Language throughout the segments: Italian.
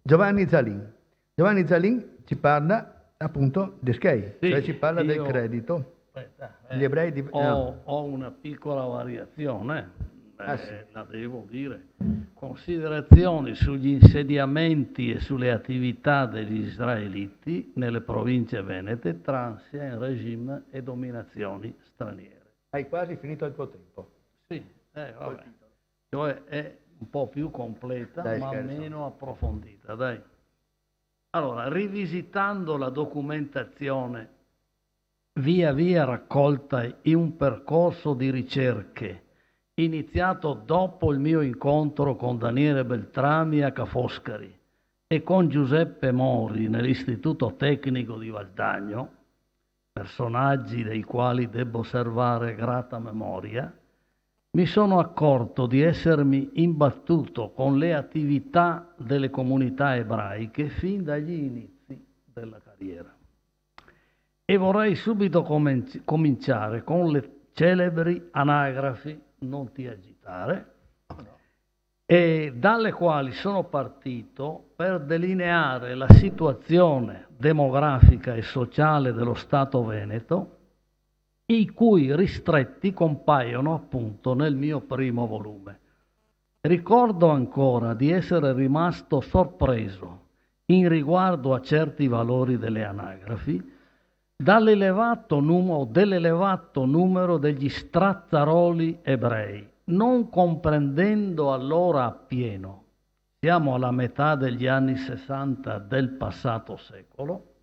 Giovanni Zalin. Giovanni Zalin ci parla appunto di Schei, Sì, cioè ci parla del io- credito. Aspetta, Gli ebrei di... no. ho una piccola variazione, Sì. la devo dire. Considerazioni sugli insediamenti e sulle attività degli israeliti nelle province venete tra ancien regime e dominazioni straniere. Hai quasi finito il tuo tempo. Sì, vabbè. Cioè è un po' più completa, Dai, ma scherzo. meno approfondita, dai. Allora, rivisitando la documentazione via via raccolta in un percorso di ricerche iniziato dopo il mio incontro con Daniele Beltrami a Ca' Foscari e con Giuseppe Mori nell'Istituto Tecnico di Valdagno, personaggi dei quali debbo servare grata memoria, mi sono accorto di essermi imbattuto con le attività delle comunità ebraiche fin dagli inizi della carriera. E vorrei subito cominciare con le celebri anagrafi, non ti agitare, e dalle quali sono partito per delineare la situazione demografica e sociale dello Stato Veneto, i cui ristretti compaiono appunto nel mio primo volume. Ricordo ancora di essere rimasto sorpreso in riguardo a certi valori delle anagrafi dell'elevato numero degli strazzaroli ebrei, non comprendendo allora appieno, siamo alla metà degli anni 60 del passato secolo,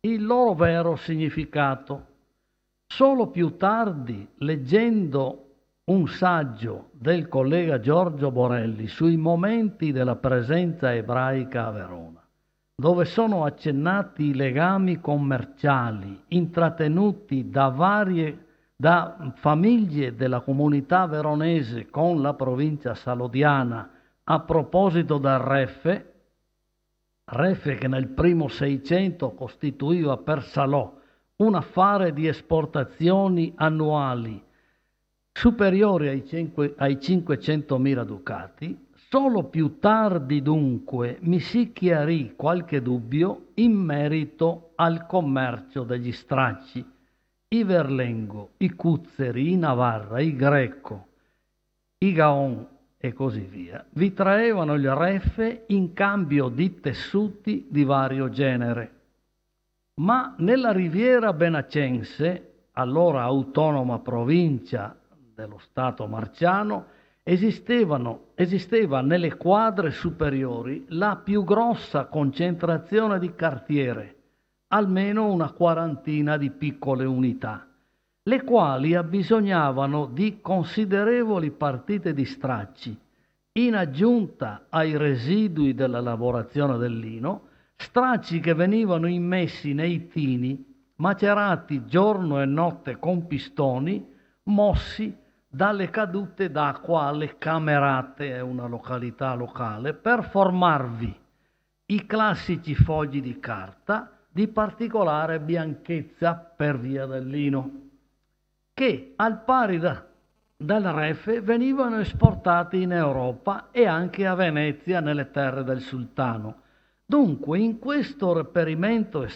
il loro vero significato. Solo più tardi, leggendo un saggio del collega Giorgio Borelli sui momenti della presenza ebraica a Verona, dove sono accennati i legami commerciali intrattenuti da famiglie della comunità veronese con la provincia salodiana a proposito del Reffe che nel primo Seicento costituiva per Salò un affare di esportazioni annuali superiori ai 500.000 ducati. Solo più tardi dunque mi si chiarì qualche dubbio in merito al commercio degli stracci. I Verlengo, i Cuzzeri, i Navarra, i Greco, i Gaon e così via vi traevano il reffe in cambio di tessuti di vario genere. Ma nella Riviera Benacense, allora autonoma provincia dello Stato marciano, esisteva nelle quadre superiori la più grossa concentrazione di cartiere, almeno una quarantina di piccole unità, le quali abbisognavano di considerevoli partite di stracci, in aggiunta ai residui della lavorazione del lino, stracci che venivano immessi nei tini, macerati giorno e notte con pistoni, mossi dalle cadute d'acqua alle Camerate, è una località locale, per formarvi i classici fogli di carta di particolare bianchezza per via del lino, che al pari dal Reffe venivano esportati in Europa e anche a Venezia nelle terre del sultano. Dunque, in questo reperimento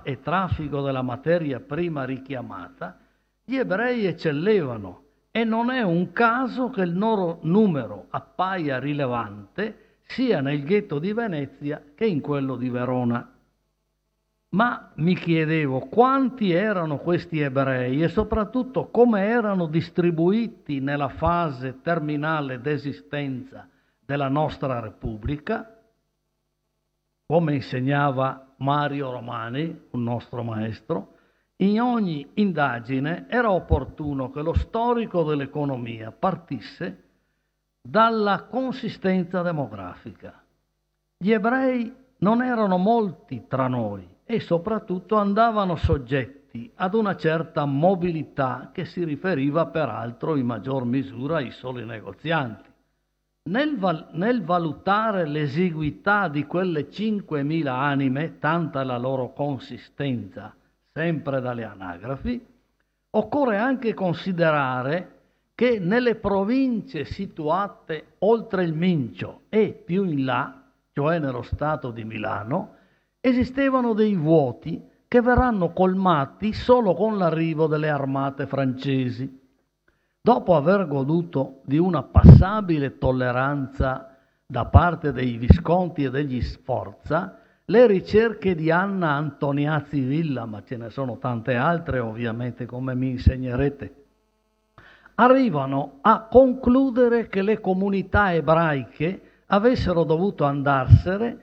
e traffico della materia prima richiamata, gli ebrei eccellevano e non è un caso che il loro numero appaia rilevante sia nel ghetto di Venezia che in quello di Verona. Ma mi chiedevo quanti erano questi ebrei e soprattutto come erano distribuiti nella fase terminale d'esistenza della nostra Repubblica. Come insegnava Mario Romani, un nostro maestro, in ogni indagine era opportuno che lo storico dell'economia partisse dalla consistenza demografica. Gli ebrei non erano molti tra noi e soprattutto andavano soggetti ad una certa mobilità che si riferiva peraltro in maggior misura ai soli negozianti. Nel valutare l'esiguità di quelle 5.000 anime, tanta la loro consistenza, sempre dalle anagrafi, occorre anche considerare che nelle province situate oltre il Mincio e più in là, cioè nello Stato di Milano, esistevano dei vuoti che verranno colmati solo con l'arrivo delle armate francesi. Dopo aver goduto di una passabile tolleranza da parte dei Visconti e degli Sforza, le ricerche di Anna Antoniazzi Villa, ma ce ne sono tante altre ovviamente come mi insegnerete, arrivano a concludere che le comunità ebraiche avessero dovuto andarsene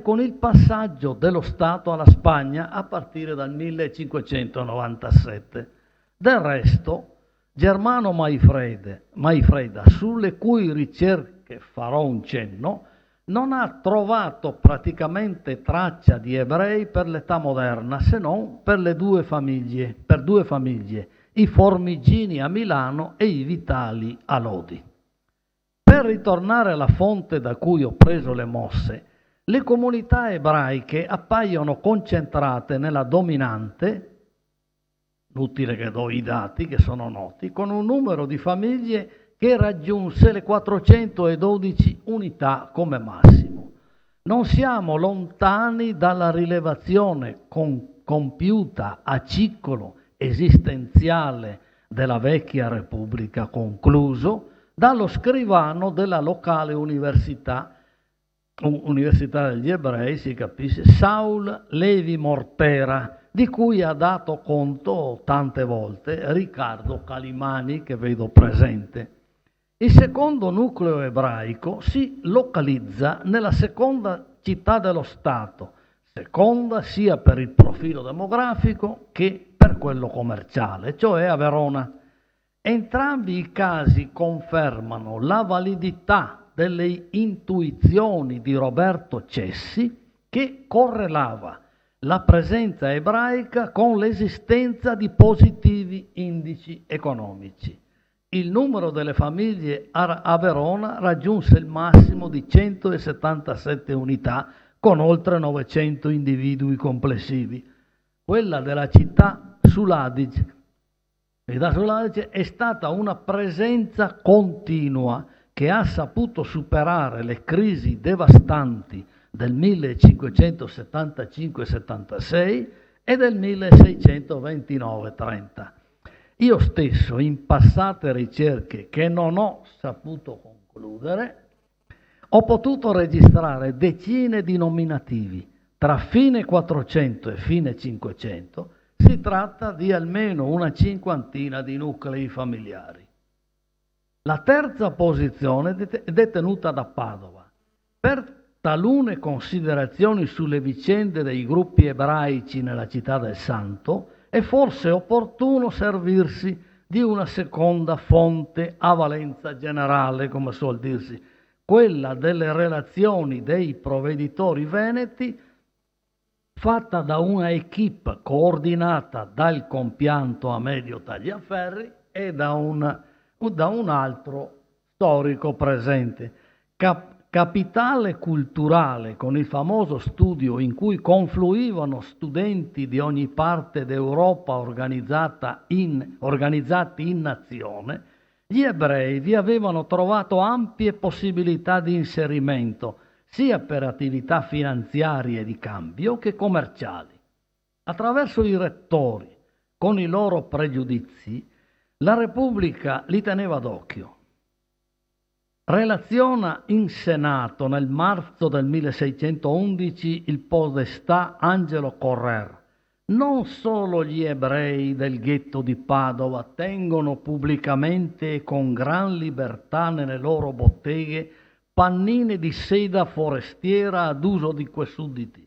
con il passaggio dello Stato alla Spagna a partire dal 1597. Del resto, Germano Maifreda, sulle cui ricerche farò un cenno, non ha trovato praticamente traccia di ebrei per l'età moderna, se non per due famiglie, i Formigini a Milano e i Vitali a Lodi. Per ritornare alla fonte da cui ho preso le mosse, le comunità ebraiche appaiono concentrate nella dominante, inutile che do i dati che sono noti, con un numero di famiglie che raggiunse le 412 unità come massimo. Non siamo lontani dalla rilevazione compiuta a ciclo esistenziale della vecchia Repubblica, concluso dallo scrivano della locale università degli ebrei, si capisce, Saul Levi Mortera, di cui ha dato conto tante volte Riccardo Calimani, che vedo presente. Il secondo nucleo ebraico si localizza nella seconda città dello Stato, seconda sia per il profilo demografico che per quello commerciale, cioè a Verona. Entrambi i casi confermano la validità delle intuizioni di Roberto Cessi, che correlava la presenza ebraica con l'esistenza di positivi indici economici. Il numero delle famiglie a Verona raggiunse il massimo di 177 unità, con oltre 900 individui complessivi. Quella della città sull'Adige è stata una presenza continua che ha saputo superare le crisi devastanti del 1575-76 e del 1629-30. Io stesso, in passate ricerche che non ho saputo concludere, ho potuto registrare decine di nominativi. Tra fine 400 e fine 500 si tratta di almeno una cinquantina di nuclei familiari. La terza posizione è detenuta da Padova. Per talune considerazioni sulle vicende dei gruppi ebraici nella città del Santo, è forse opportuno servirsi di una seconda fonte a valenza generale, come suol dirsi, quella delle relazioni dei provveditori veneti, fatta da una equipe coordinata dal compianto Amedio Tagliaferri e da un altro storico presente. Capitale culturale, con il famoso studio in cui confluivano studenti di ogni parte d'Europa organizzati in nazione, gli ebrei vi avevano trovato ampie possibilità di inserimento, sia per attività finanziarie di cambio che commerciali. Attraverso i rettori, con i loro pregiudizi, la Repubblica li teneva d'occhio. Relaziona in Senato nel marzo del 1611 il podestà Angelo Correr. Non solo gli ebrei del ghetto di Padova tengono pubblicamente e con gran libertà nelle loro botteghe pannine di seda forestiera ad uso di quei sudditi,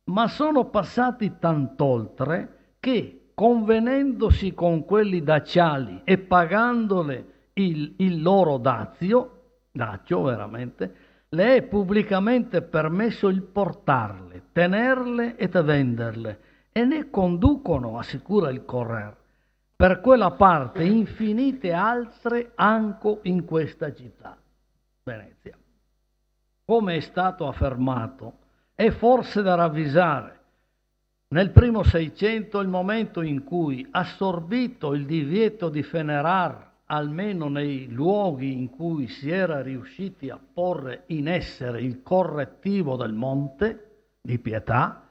ma sono passati tant'oltre che, convenendosi con quelli daciali e pagandole il loro dazio veramente, le è pubblicamente permesso il portarle, tenerle e venderle, e ne conducono, assicura il Correr, per quella parte infinite altre anco in questa città, Venezia. Come è stato affermato, è forse da ravvisare nel primo Seicento il momento in cui, assorbito il divieto di venerare almeno nei luoghi in cui si era riusciti a porre in essere il correttivo del monte di pietà,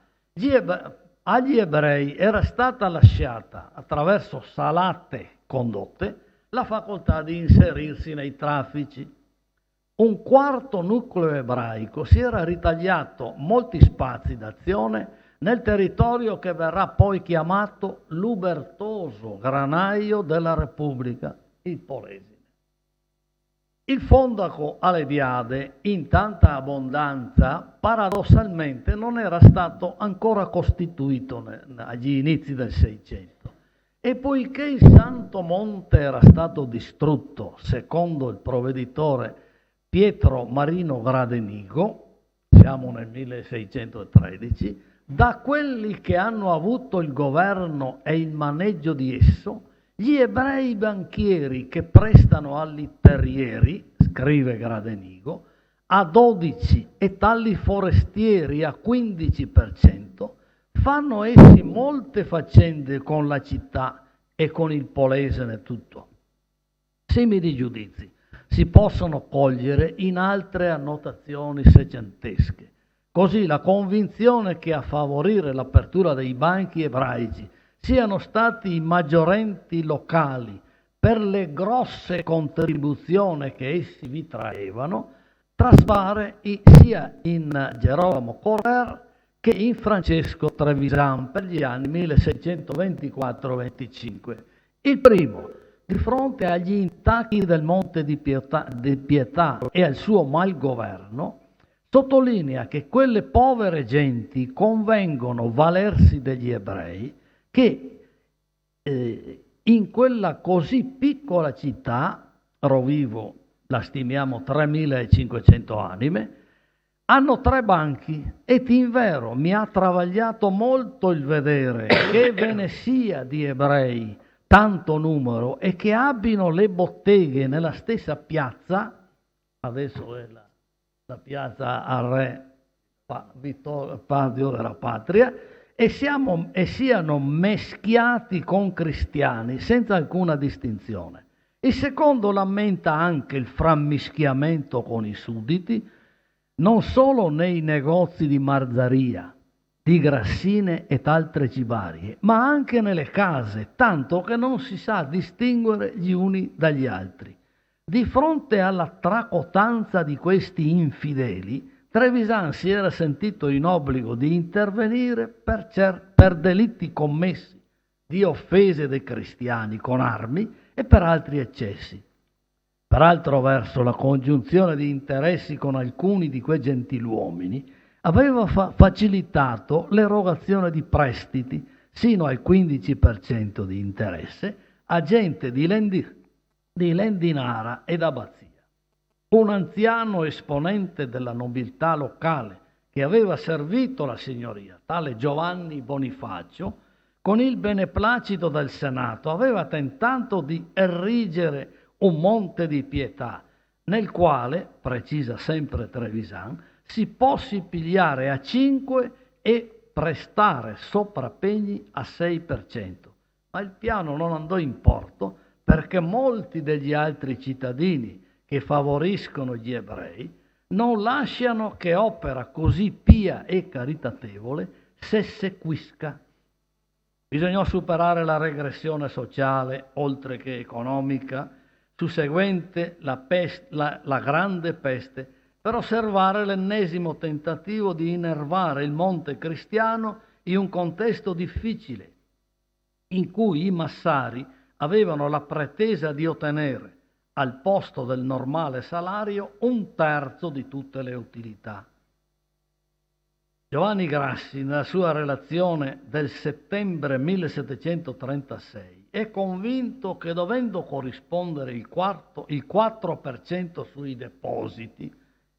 agli ebrei era stata lasciata, attraverso salate condotte, la facoltà di inserirsi nei traffici. Un quarto nucleo ebraico si era ritagliato molti spazi d'azione nel territorio che verrà poi chiamato l'ubertoso granaio della Repubblica, il Polesine. Il fondaco Alediade, in tanta abbondanza, paradossalmente non era stato ancora costituito agli inizi del Seicento. E poiché il Santo Monte era stato distrutto, secondo il provveditore Pietro Marino Gradenigo, siamo nel 1613, da quelli che hanno avuto il governo e il maneggio di esso, gli ebrei banchieri che prestano agli terrieri, scrive Gradenigo, a 12 e tali forestieri a 15%, fanno essi molte faccende con la città e con il Polesine tutto. Simili giudizi si possono cogliere in altre annotazioni secentesche. Così la convinzione che a favorire l'apertura dei banchi ebraici siano stati i maggiorenti locali per le grosse contribuzioni che essi vi traevano, traspare sia in Gerolamo Correr che in Francesco Trevisan per gli anni 1624-25. Il primo, di fronte agli intacchi del Monte di Pietà e al suo malgoverno, sottolinea che quelle povere genti convengono valersi degli ebrei che in quella così piccola città, Rovigo la stimiamo 3.500 anime, hanno 3 banchi ed invero mi ha travagliato molto il vedere che ve ne sia di ebrei tanto numero e che abbiano le botteghe nella stessa piazza, adesso è la piazza al re Pardio della Patria, e siano meschiati con cristiani senza alcuna distinzione. Il secondo lamenta anche il frammischiamento con i sudditi, non solo nei negozi di marzaria, di grassine ed altre cibarie, ma anche nelle case, tanto che non si sa distinguere gli uni dagli altri. Di fronte alla tracotanza di questi infideli, Trevisan si era sentito in obbligo di intervenire per delitti commessi di offese dei cristiani con armi e per altri eccessi. Per altro verso, la congiunzione di interessi con alcuni di quei gentiluomini aveva facilitato l'erogazione di prestiti sino al 15% di interesse a gente di Lendinara ed Abbazia. Un anziano esponente della nobiltà locale che aveva servito la signoria, tale Giovanni Bonifacio, con il beneplacito del Senato aveva tentato di erigere un monte di pietà, nel quale, precisa sempre Trevisan, si possi pigliare a 5 e prestare soprappegni a 6%. Ma il piano non andò in porto perché molti degli altri cittadini che favoriscono gli ebrei non lasciano che opera così pia e caritatevole s'essequisca. Bisognò superare la regressione sociale, oltre che economica, susseguente la grande peste, per osservare l'ennesimo tentativo di innervare il monte cristiano in un contesto difficile, in cui i massari avevano la pretesa di ottenere, al posto del normale salario, 1/3 di tutte le utilità. Giovanni Grassi, nella sua relazione del settembre 1736, è convinto che dovendo corrispondere il 4% sui depositi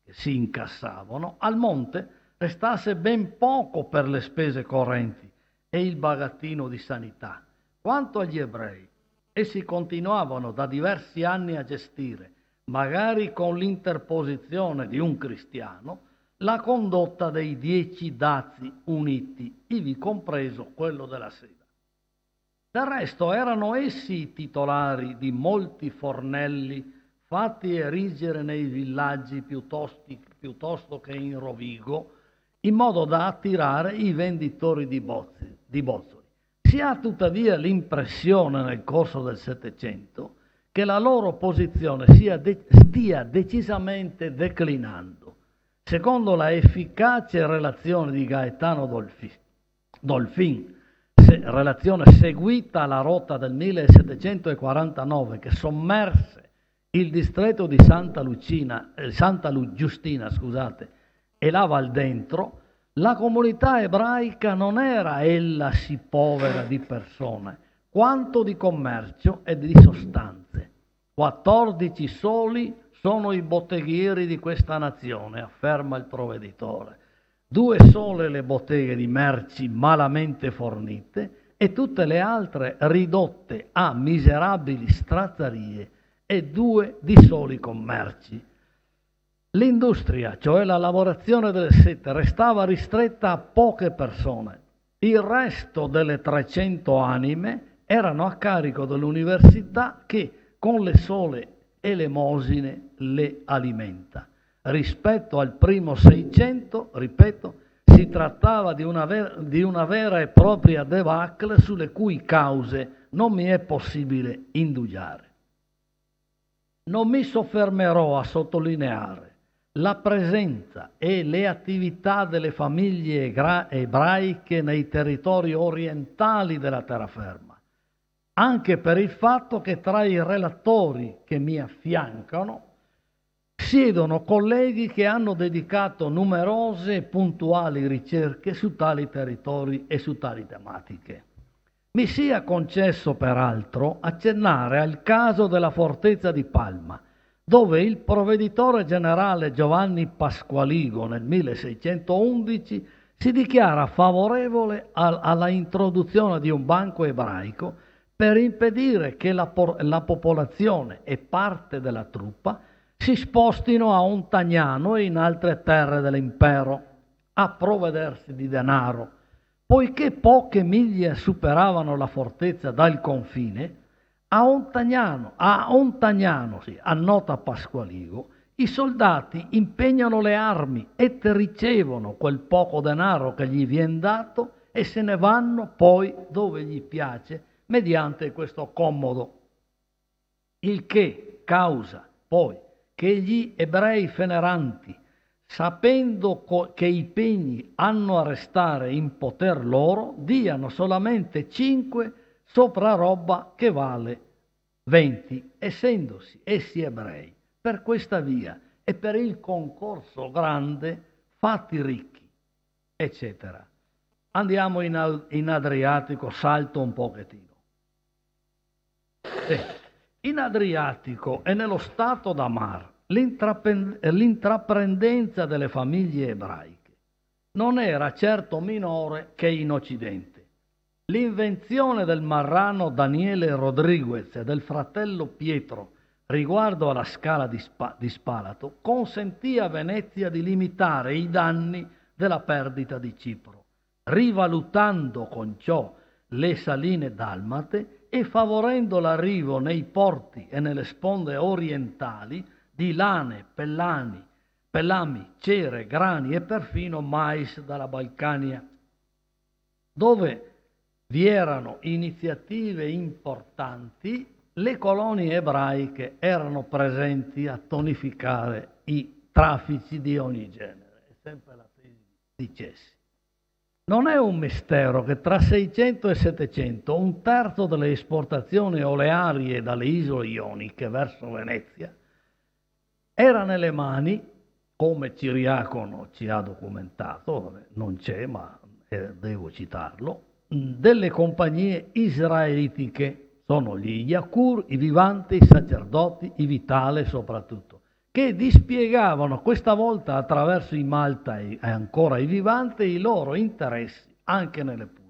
che si incassavano, al monte restasse ben poco per le spese correnti e il bagattino di sanità. Quanto agli ebrei, essi continuavano da diversi anni a gestire, magari con l'interposizione di un cristiano, la condotta dei 10 dazi uniti, ivi compreso quello della seta. Del resto erano essi i titolari di molti fornelli fatti erigere nei villaggi piuttosto che in Rovigo, in modo da attirare i venditori di bozzoli. Si ha tuttavia l'impressione nel corso del Settecento che la loro posizione stia decisamente declinando, secondo la efficace relazione di Gaetano Dolfin, relazione seguita alla rotta del 1749 che sommerse il distretto di Santa Giustina, e la Val d'Entro. La comunità ebraica non era ella sì povera di persone, quanto di commercio e di sostanze. 14 soli sono i botteghieri di questa nazione, afferma il provveditore. 2 sole le botteghe di merci malamente fornite e tutte le altre ridotte a miserabili strazzerie e 2 di soli commerci. L'industria, cioè la lavorazione delle sete, restava ristretta a poche persone. Il resto delle 300 anime erano a carico dell'università che con le sole elemosine le alimenta. Rispetto al primo 600, ripeto, si trattava di una vera e propria debacle sulle cui cause non mi è possibile indugiare. Non mi soffermerò a sottolineare la presenza e le attività delle famiglie ebraiche nei territori orientali della terraferma, anche per il fatto che tra i relatori che mi affiancano siedono colleghi che hanno dedicato numerose e puntuali ricerche su tali territori e su tali tematiche. Mi sia concesso peraltro accennare al caso della fortezza di Palma, dove il provveditore generale Giovanni Pasqualigo nel 1611 si dichiara favorevole alla introduzione di un banco ebraico per impedire che la popolazione e parte della truppa si spostino a Ontagnano e in altre terre dell'impero a provvedersi di denaro, poiché poche miglia superavano la fortezza dal confine. A Ontagnano, annota Pasqualigo, i soldati impegnano le armi e ricevono quel poco denaro che gli viene dato e se ne vanno poi dove gli piace mediante questo commodo, il che causa poi che gli ebrei feneranti, sapendo che i pegni hanno a restare in poter loro, diano solamente 5 sopra roba che vale 20, essendosi essi ebrei, per questa via e per il concorso grande fatti ricchi, eccetera. Andiamo in Adriatico, salto un pochettino. In Adriatico e nello stato d'Amar l'intraprendenza delle famiglie ebraiche non era certo minore che in Occidente. L'invenzione del marrano Daniele Rodriguez e del fratello Pietro riguardo alla scala di Spalato consentì a Venezia di limitare i danni della perdita di Cipro, rivalutando con ciò le saline dalmate e favorendo l'arrivo nei porti e nelle sponde orientali di lane, pellami, cere, grani e perfino mais dalla Balcania, dove vi erano iniziative importanti. Le colonie ebraiche erano presenti a tonificare i traffici di ogni genere. È sempre la tesi di Cessi. Non è un mistero che tra 600 e 700 un terzo delle esportazioni olearie dalle isole ioniche verso Venezia era nelle mani, come Ciriacono ci ha documentato, non c'è ma devo citarlo, delle compagnie israelitiche. Sono gli Yakur, i Vivanti, i sacerdoti, i Vitale soprattutto, che dispiegavano questa volta attraverso i Malta e ancora i Vivanti i loro interessi anche nelle Puglie.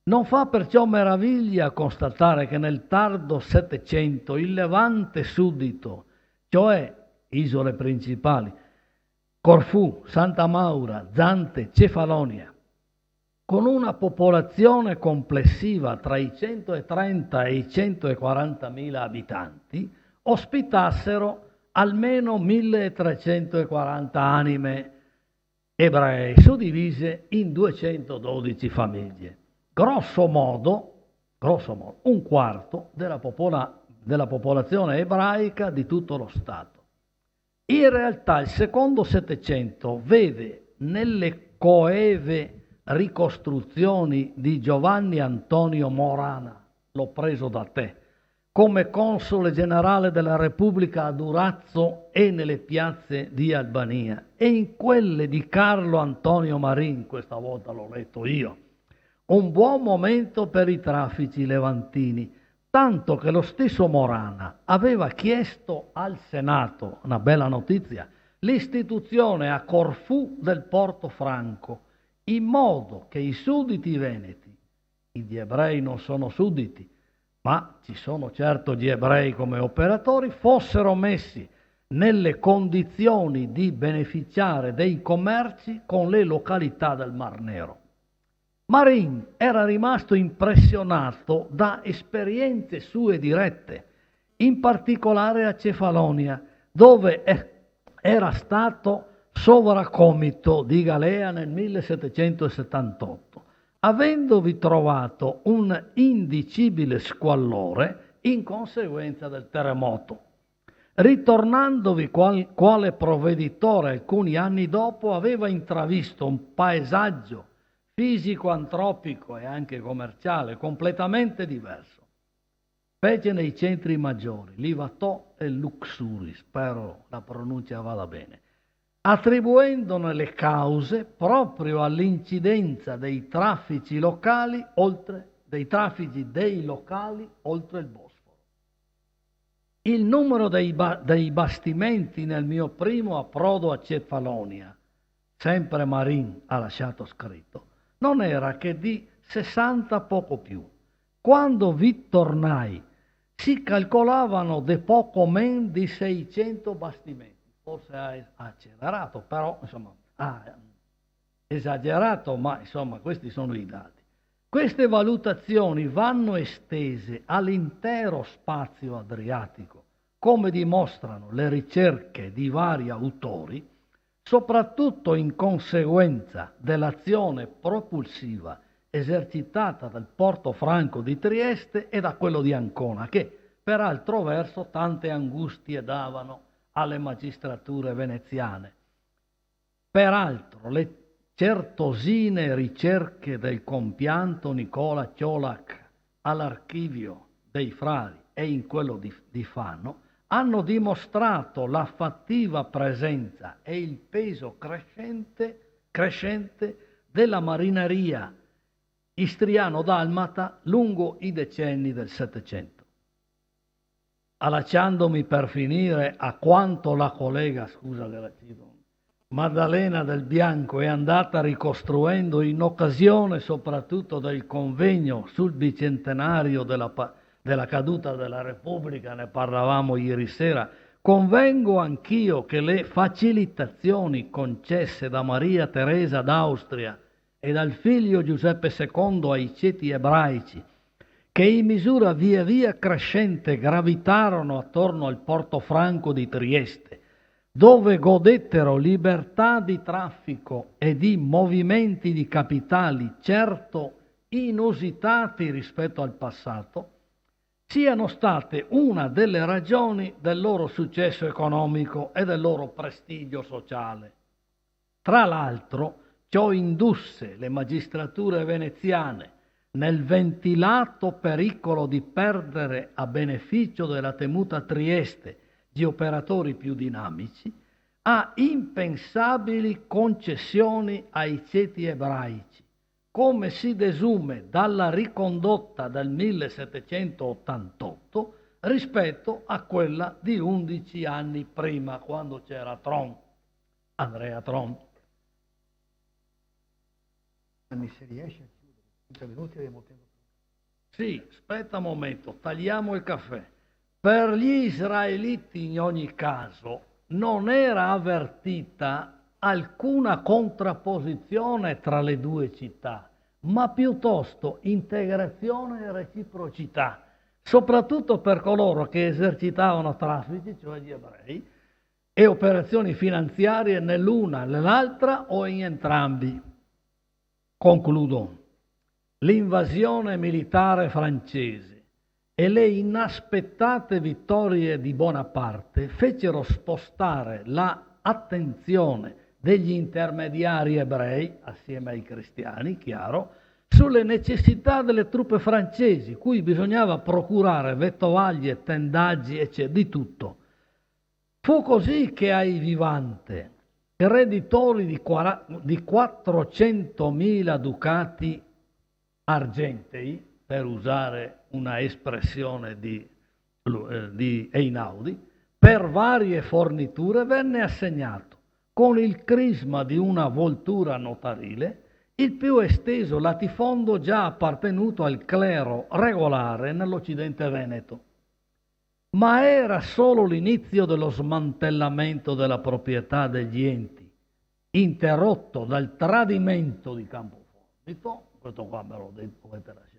Non fa perciò meraviglia constatare che nel tardo Settecento il Levante suddito, cioè isole principali, Corfù, Santa Maura, Zante, Cefalonia, con una popolazione complessiva tra i 130 e i 140.000 abitanti, ospitassero almeno 1340 anime ebrei, suddivise in 212 famiglie. Grosso modo un quarto della popolazione ebraica di tutto lo Stato. In realtà il secondo Settecento vede nelle coeve ricostruzioni di Giovanni Antonio Morana, l'ho preso da te, come console generale della Repubblica a Durazzo e nelle piazze di Albania, e in quelle di Carlo Antonio Marin, questa volta l'ho letto io, un buon momento per i traffici levantini, tanto che lo stesso Morana aveva chiesto al Senato, una bella notizia, l'istituzione a Corfù del Porto Franco, in modo che i sudditi veneti, gli ebrei non sono sudditi, ma ci sono certo gli ebrei come operatori, fossero messi nelle condizioni di beneficiare dei commerci con le località del Mar Nero. Marin era rimasto impressionato da esperienze sue dirette, in particolare a Cefalonia, dove era stato sovracomito di Galea nel 1778, avendovi trovato un indicibile squallore in conseguenza del terremoto. Ritornandovi quale provveditore alcuni anni dopo, aveva intravisto un paesaggio fisico-antropico e anche commerciale completamente diverso. Specie nei centri maggiori, Livatò e Luxuri, spero la pronuncia vada bene, attribuendone le cause proprio all'incidenza dei traffici dei locali oltre il Bosforo. Il numero dei bastimenti nel mio primo approdo a Cefalonia, sempre Marin ha lasciato scritto, non era che di 60 poco più. Quando vi tornai si calcolavano de poco men di 600 bastimenti. Forse ha accelerato, però insomma ha esagerato, ma insomma questi sono i dati. Queste valutazioni vanno estese all'intero spazio adriatico, come dimostrano le ricerche di vari autori, soprattutto in conseguenza dell'azione propulsiva esercitata dal Porto Franco di Trieste e da quello di Ancona, che per altro verso tante angustie davano alle magistrature veneziane. Peraltro le certosine ricerche del compianto Nicola Ciolac all'archivio dei Frari e in quello di Fano hanno dimostrato la fattiva presenza e il peso crescente della marineria istriano-dalmata lungo i decenni del Settecento. Allacciandomi per finire a quanto la collega, scusa che la cito, Maddalena Del Bianco è andata ricostruendo in occasione soprattutto del convegno sul bicentenario della caduta della Repubblica, ne parlavamo ieri sera, convengo anch'io che le facilitazioni concesse da Maria Teresa d'Austria e dal figlio Giuseppe II ai ceti ebraici, che in misura via via crescente gravitarono attorno al Porto Franco di Trieste, dove godettero libertà di traffico e di movimenti di capitali certo inusitati rispetto al passato, siano state una delle ragioni del loro successo economico e del loro prestigio sociale. Tra l'altro, ciò indusse le magistrature veneziane, nel ventilato pericolo di perdere a beneficio della temuta Trieste gli operatori più dinamici, a impensabili concessioni ai ceti ebraici, come si desume dalla ricondotta del 1788 rispetto a quella di 11 anni prima, quando c'era Andrea Tron. Se riesce a chiudere 30 minuti avremo tempo. Sì, aspetta un momento, tagliamo il caffè. Per gli israeliti in ogni caso non era avvertita alcuna contrapposizione tra le due città, ma piuttosto integrazione e reciprocità, soprattutto per coloro che esercitavano traffici, cioè gli ebrei, e operazioni finanziarie nell'una, nell'altra o in entrambi. Concludo. L'invasione militare francese e le inaspettate vittorie di Bonaparte fecero spostare l'attenzione degli intermediari ebrei, assieme ai cristiani, chiaro, sulle necessità delle truppe francesi, cui bisognava procurare vettovaglie, tendaggi, eccetera, di tutto. Fu così che ai Vivante, creditori di 400.000 ducati argentei, per usare una espressione di Einaudi, per varie forniture venne assegnato, con il crisma di una voltura notarile, il più esteso latifondo già appartenuto al clero regolare nell'Occidente veneto. Ma era solo l'inizio dello smantellamento della proprietà degli enti, interrotto dal tradimento di Campoformito, questo qua me lo dovete lasciare,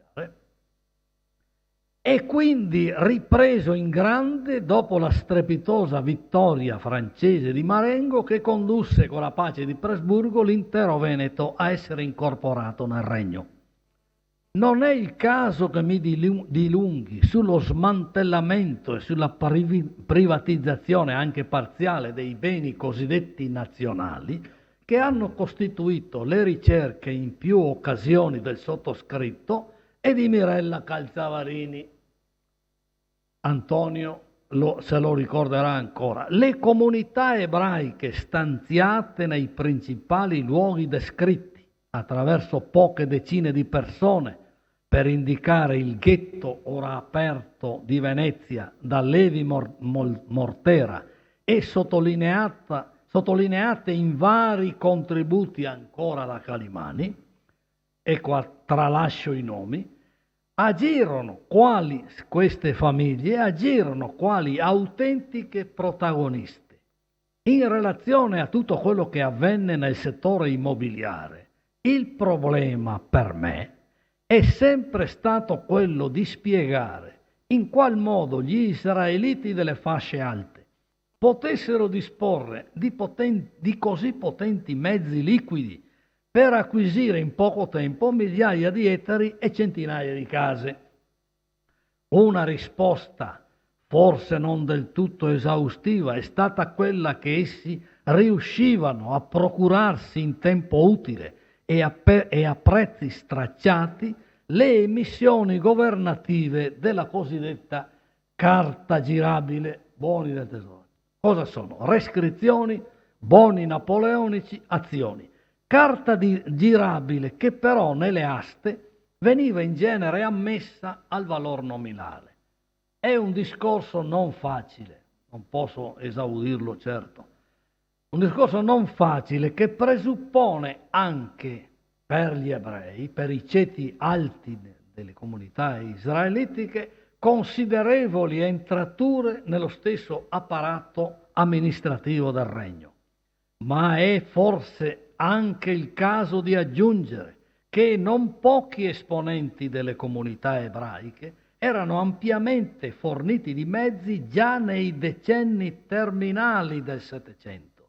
e quindi ripreso in grande dopo la strepitosa vittoria francese di Marengo, che condusse con la pace di Presburgo l'intero Veneto a essere incorporato nel regno. Non è il caso che mi dilunghi sullo smantellamento e sulla privatizzazione anche parziale dei beni cosiddetti nazionali, che hanno costituito le ricerche in più occasioni del sottoscritto e di Mirella Calzavarini. Antonio se lo ricorderà ancora. Le comunità ebraiche stanziate nei principali luoghi descritti, attraverso poche decine di persone, per indicare il ghetto ora aperto di Venezia da Levi Mortera e sottolineate in vari contributi ancora da Calimani, e qua tralascio i nomi, queste famiglie agirono quali autentiche protagoniste in relazione a tutto quello che avvenne nel settore immobiliare. Il problema per me è sempre stato quello di spiegare in qual modo gli israeliti delle fasce alte potessero disporre di così potenti mezzi liquidi per acquisire in poco tempo migliaia di ettari e centinaia di case. Una risposta, forse non del tutto esaustiva, è stata quella che essi riuscivano a procurarsi in tempo utile e a prezzi stracciati le emissioni governative della cosiddetta carta girabile, buoni del tesoro. Cosa sono? Rescrizioni, boni napoleonici, azioni. Carta girabile che però nelle aste veniva in genere ammessa al valor nominale. È un discorso non facile, non posso esaudirlo certo, un discorso non facile che presuppone anche per gli ebrei, per i ceti alti delle comunità israelitiche, considerevoli entrature nello stesso apparato amministrativo del regno. Ma è forse anche il caso di aggiungere che non pochi esponenti delle comunità ebraiche erano ampiamente forniti di mezzi già nei decenni terminali del Settecento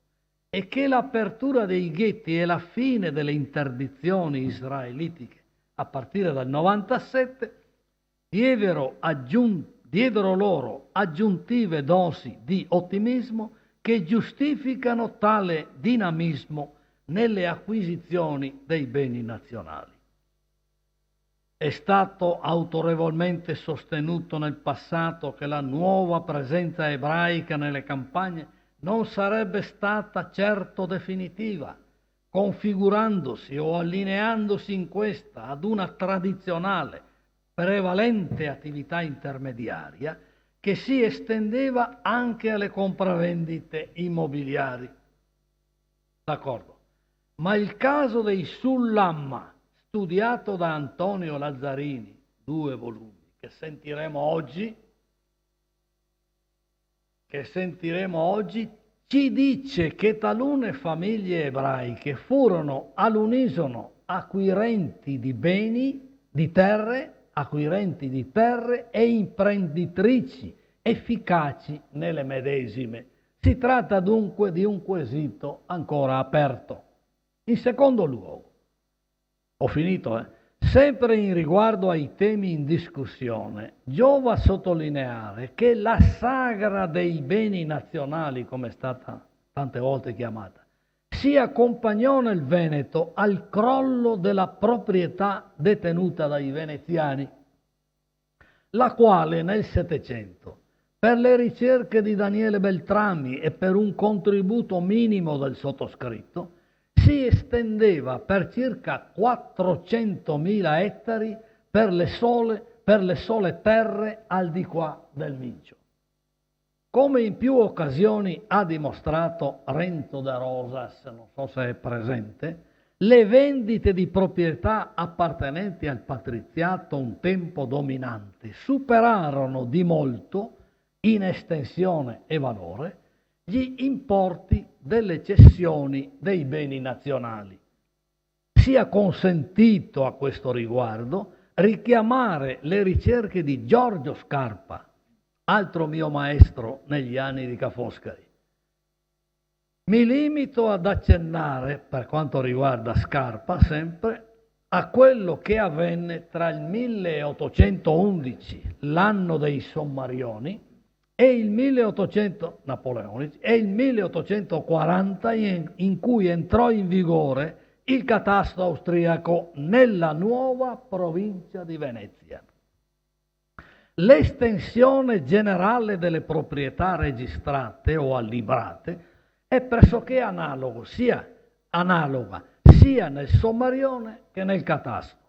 e che l'apertura dei ghetti e la fine delle interdizioni israelitiche a partire dal 97 diedero loro aggiuntive dosi di ottimismo che giustificano tale dinamismo nelle acquisizioni dei beni nazionali. È stato autorevolmente sostenuto nel passato che la nuova presenza ebraica nelle campagne non sarebbe stata certo definitiva, configurandosi o allineandosi in questa ad una tradizionale, prevalente attività intermediaria che si estendeva anche alle compravendite immobiliari. D'accordo. Ma il caso dei Sullamma, studiato da Antonio Lazzarini, 2 volumi, che sentiremo oggi, ci dice che talune famiglie ebraiche furono all'unisono acquirenti di beni, di terre, acquirenti di terre e imprenditrici efficaci nelle medesime. Si tratta dunque di un quesito ancora aperto. In secondo luogo, ho finito, sempre in riguardo ai temi in discussione, giova sottolineare che la sagra dei beni nazionali, come è stata tante volte chiamata, si accompagnò nel Veneto al crollo della proprietà detenuta dai veneziani, la quale nel Settecento, per le ricerche di Daniele Beltrami e per un contributo minimo del sottoscritto, si estendeva per circa 400.000 ettari per le sole terre al di qua del Mincio. Come in più occasioni ha dimostrato Renzo de Rosas, non so se è presente, le vendite di proprietà appartenenti al patriziato un tempo dominante superarono di molto, in estensione e valore, gli importi delle cessioni dei beni nazionali. Sia consentito a questo riguardo richiamare le ricerche di Giorgio Scarpa, altro mio maestro negli anni di Ca' Foscari. Mi limito ad accennare, per quanto riguarda Scarpa, sempre a quello che avvenne tra il 1811, l'anno dei Sommarioni, e il 1800 e il 1840 in cui entrò in vigore il catasto austriaco nella nuova provincia di Venezia. L'estensione generale delle proprietà registrate o allibrate è pressoché analoga sia nel sommarione che nel catasto.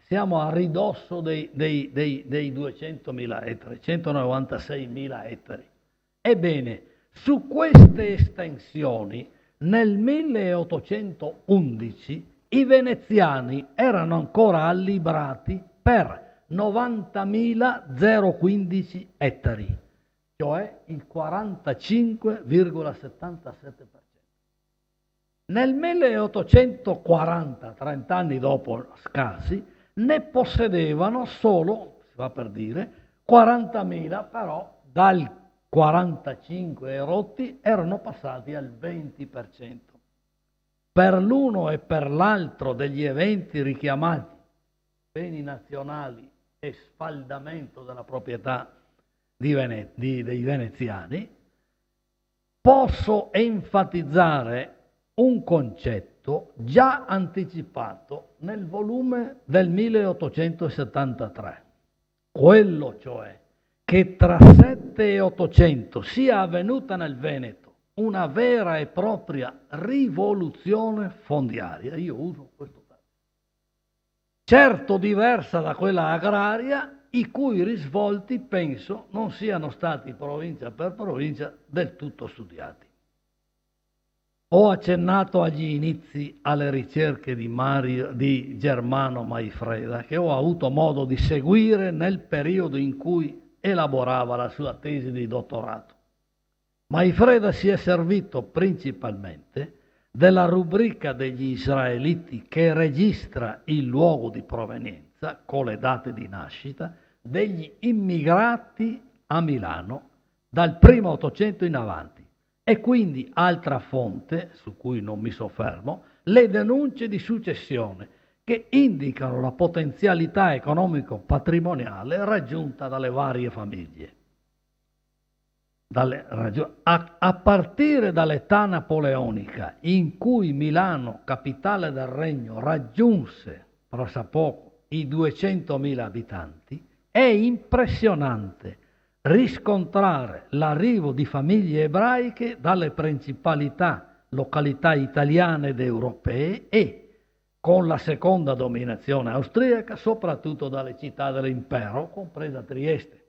Siamo a ridosso dei 200.000 ettari, 196.000 ettari. Ebbene, su queste estensioni nel 1811 i veneziani erano ancora allibrati per 90.015 ettari, cioè il 45,77%. Nel 1840, 30 anni dopo scarsi, ne possedevano solo, si va per dire, 40.000, però dal 45 rotti erano passati al 20%. Per l'uno e per l'altro degli eventi richiamati, beni nazionali e sfaldamento della proprietà dei veneziani, posso enfatizzare un concetto già anticipato nel volume del 1873, quello cioè che tra 7 e 800 sia avvenuta nel Veneto una vera e propria rivoluzione fondiaria, io uso questo termine, certo diversa da quella agraria, i cui risvolti penso non siano stati provincia per provincia del tutto studiati. Ho accennato agli inizi alle ricerche di Germano Maifreda, che ho avuto modo di seguire nel periodo in cui elaborava la sua tesi di dottorato. Maifreda si è servito principalmente della rubrica degli israeliti che registra il luogo di provenienza con le date di nascita degli immigrati a Milano dal primo Ottocento in avanti. E quindi altra fonte, su cui non mi soffermo, le denunce di successione che indicano la potenzialità economico-patrimoniale raggiunta dalle varie famiglie. A partire dall'età napoleonica, in cui Milano, capitale del regno, raggiunse pressappoco i 200.000 abitanti, è impressionante riscontrare l'arrivo di famiglie ebraiche dalle principalità località italiane ed europee e, con la seconda dominazione austriaca, soprattutto dalle città dell'impero, compresa Trieste.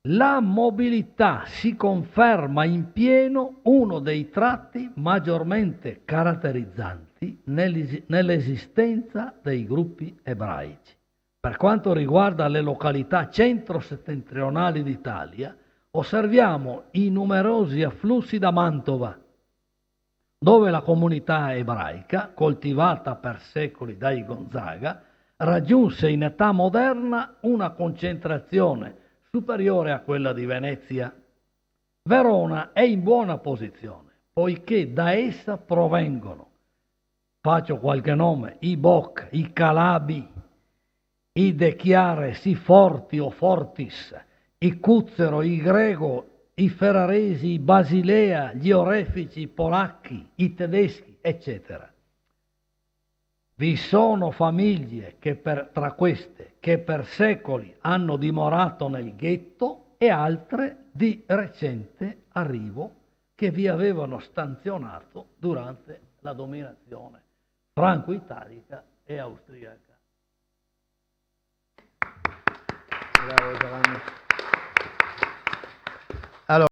La mobilità si conferma in pieno uno dei tratti maggiormente caratterizzanti nell'esistenza dei gruppi ebraici. Per quanto riguarda le località centro-settentrionali d'Italia, osserviamo i numerosi afflussi da Mantova, dove la comunità ebraica, coltivata per secoli dai Gonzaga, raggiunse in età moderna una concentrazione superiore a quella di Venezia. Verona è in buona posizione, poiché da essa provengono, faccio qualche nome, i Boc, i Calabi, i De Chiares, i Forti o Fortis, i Cuzzero, i Grego, i Ferraresi, i Basilea, gli Orefici, i Polacchi, i Tedeschi, eccetera. Vi sono famiglie tra queste che per secoli hanno dimorato nel ghetto e altre di recente arrivo che vi avevano stanzionato durante la dominazione franco-italica e austriaca. Bravo Giovanni.